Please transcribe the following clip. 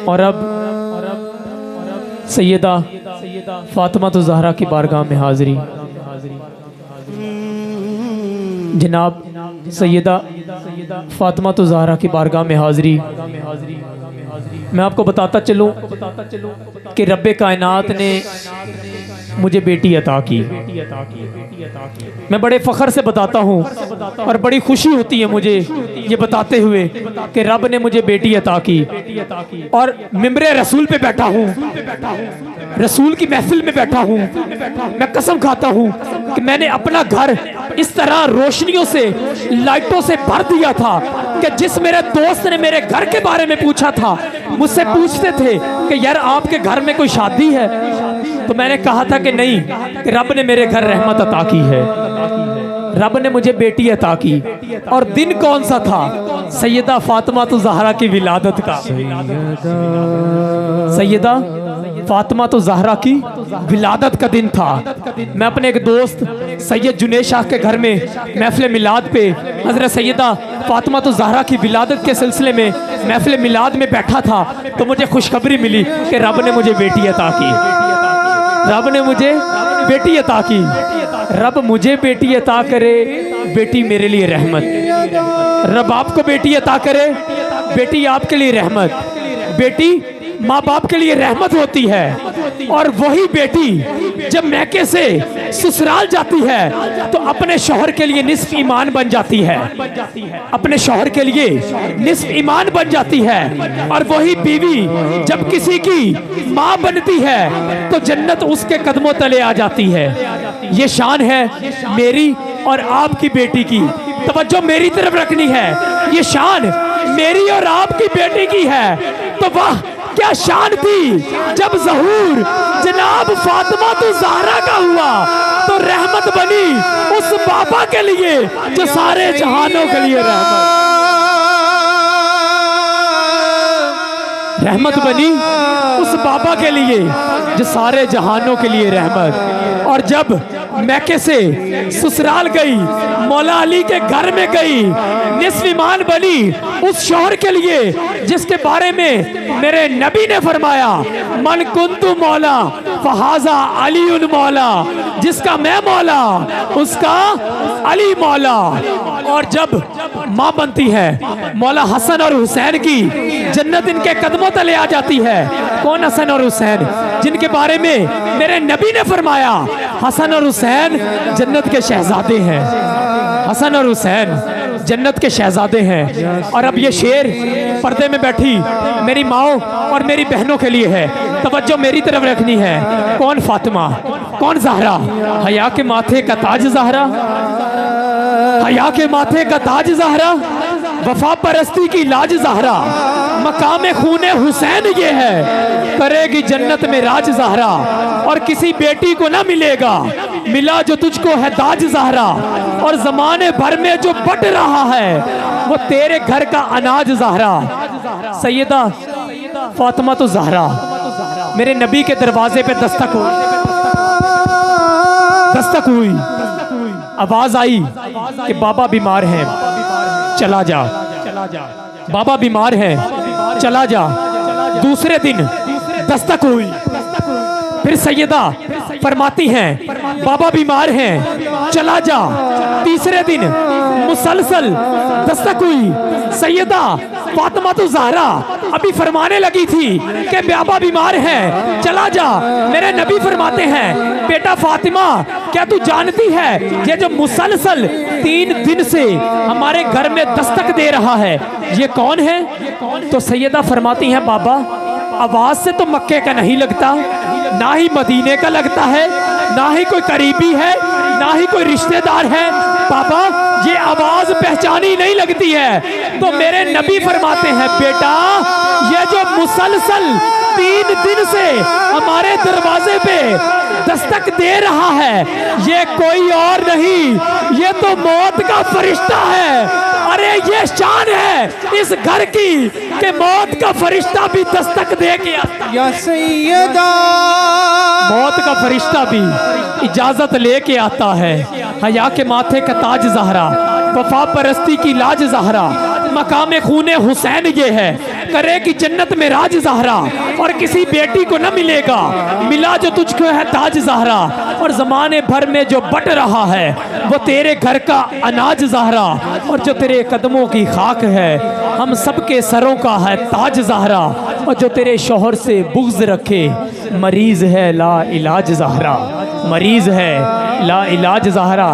और अब सैयदा फातिमा तो ज़हरा की बारगाह में हाज़री। जनाब सैयदा फातिमा तो ज़हरा की बारगाह में हाज़री। मैं आपको बताता चलूं कि रब्बे कायनात ने मुझे बेटी अता की। मैं बड़े फ़ख्र से बताता हूँ और बड़ी खुशी होती है मुझे ये बताते हुए कि रब ने मुझे बेटी अता की। और मिंबरे रसूल पे बैठा हूँ, रसूल की महफिल में बैठा हूँ। मैं कसम खाता हूँ कि मैंने अपना घर इस तरह रोशनियों से, लाइटों से भर दिया था कि जिस मेरे दोस्त ने मेरे घर के बारे में पूछा था, मुझसे पूछते थे कि यार आपके घर में कोई शादी है, तो मैंने कहा था कि नहीं, कि रब ने मेरे घर रहमत अता की है, रब ने मुझे बेटी अता की। और दिन कौन सा था? सैयदा फातिमा तो ज़हरा की विलादत का। सैयदा फातिमा तो ज़हरा की विलादत का दिन था। मैं अपने एक दोस्त सैयद जुनेद शाह के घर में महफिल मिलाद पे हज़रत सैयदा फातिमा तो ज़हरा की विलादत के सिलसिले में महफिल मिलाद में बैठा था, तो मुझे खुशखबरी मिली कि रब ने मुझे बेटी अता की। रब ने मुझे बेटी अता की। रब मुझे बेटी अता करे, बेटी मेरे लिए रहमत। रब आपको बेटी अता करे, बेटी आपके लिए रहमत। बेटी माँ बाप के लिए रहमत होती है, और वही बेटी जब मैके से ससुराल जाती है तो अपने शौहर के लिए निस्फ ईमान बन जाती है, अपने शौहर के लिए निस्फ ईमान बन जाती है। और वही बीवी जब किसी की माँ बनती है तो जन्नत उसके कदमों तले आ जाती है। ये शान है मेरी और आपकी बेटी की। तवज्जो मेरी तरफ रखनी है। ये शान मेरी और आपकी बेटी की है। तो वाह क्या शान थी जब ज़हूर जनाब फातिमा तो ज़हरा का हुआ, तो रहमत बनी उस बाबा के लिए जो सारे जहानों के लिए रहमत बनी उस बाबा के लिए जो सारे जहानों के लिए रहमत। और जब मैके से ससुराल गई, मौला अली के घर में गई, निस्फ ईमान बनी उस शौहर के लिए जिसके बारे में मेरे नबी ने फरमाया, मन कुंतु मौला फहाजा अली उन मौला, जिसका मैं मौला उसका अली मौला। और जब माँ बनती है, मौला हसन और हुसैन की जन्नत इनके कदमों तले आ जाती है। कौन हसन और हुसैन? जिनके बारे में मेरे नबी ने फरमाया, हसन और हुसैन जन्नत के शहजादे हैं। हसन और हुसैन जन्नत के शहजादे हैं। और अब ये शेर पर्दे में बैठी मेरी माओ और मेरी बहनों के लिए है। तवज्जो मेरी तरफ रखनी है। कौन फातिमा? कौन ज़हरा? हया के माथे का ताज ज़हरा, हया के माथे का ताज ज़हरा, वफा परस्ती की लाज ज़हरा, मकाम खूने हुसैन ये है, करेगी जन्नत में राज ज़हरा। और किसी बेटी को ना मिलेगा मिला जो तुझको है दाज ज़हरा, और ज़माने भर में जो बट रहा है वो तेरे घर का अनाज ज़हरा। सैयदा फातिमा तो ज़हरा मेरे नबी के दरवाजे पे दस्तक हुई। आवाज आई कि बाबा बीमार हैं, चला जा। बाबा बीमार हैं, चला जा। दूसरे दिन दस्तक हुई, फिर सैयदा फरमाती हैं बाबा बीमार हैं, चला जा। तीसरे दिन मुसलसल दस्तक हुई। सैयदा फातिमा तो ज़हरा अभी फरमाने लगी थी कि बाबा बीमार हैं, चला जा। मेरे नबी फरमाते हैं, बेटा फातिमा क्या तू जानती है ये जो मुसलसल 3 दिन से हमारे घर में दस्तक दे रहा है ये कौन है? तो सैयदा फरमाती हैं, बाबा आवाज से तो मक्के का नहीं लगता, ना ही मदीने का लगता है, ना ही कोई करीबी है, ना ही कोई रिश्तेदार है। पापा ये आवाज पहचानी नहीं लगती है। तो मेरे नबी फरमाते हैं, बेटा ये जो मुसलसल 3 दिन से हमारे दरवाजे पे दस्तक दे रहा है ये कोई और नहीं, ये तो मौत का फरिश्ता है। अरे ये शान है इस घर की कि मौत का फरिश्ता भी दस्तक दे के आता है। या सैयदा मौत का फरिश्ता भी इजाजत लेके आता है। हया के माथे का ताज ज़हरा, वफा परस्ती की लाज ज़हरा, मकाम खूने हुसैन ये है, करे कि जन्नत में राज ज़हरा, और किसी बेटी को न मिलेगा मिला जो तुझको है ताज ज़हरा। और ज़माने भर में जो बट रहा है वो तेरे घर का अनाज ज़हरा, और जो तेरे कदमों की खाक है हम सबके सरों का है ताज ज़हरा। और जो तेरे शोहर से बुग़्ज़ रखे मरीज़ है ला इलाज ज़हरा, मरीज़ है ला इलाज ज़हरा।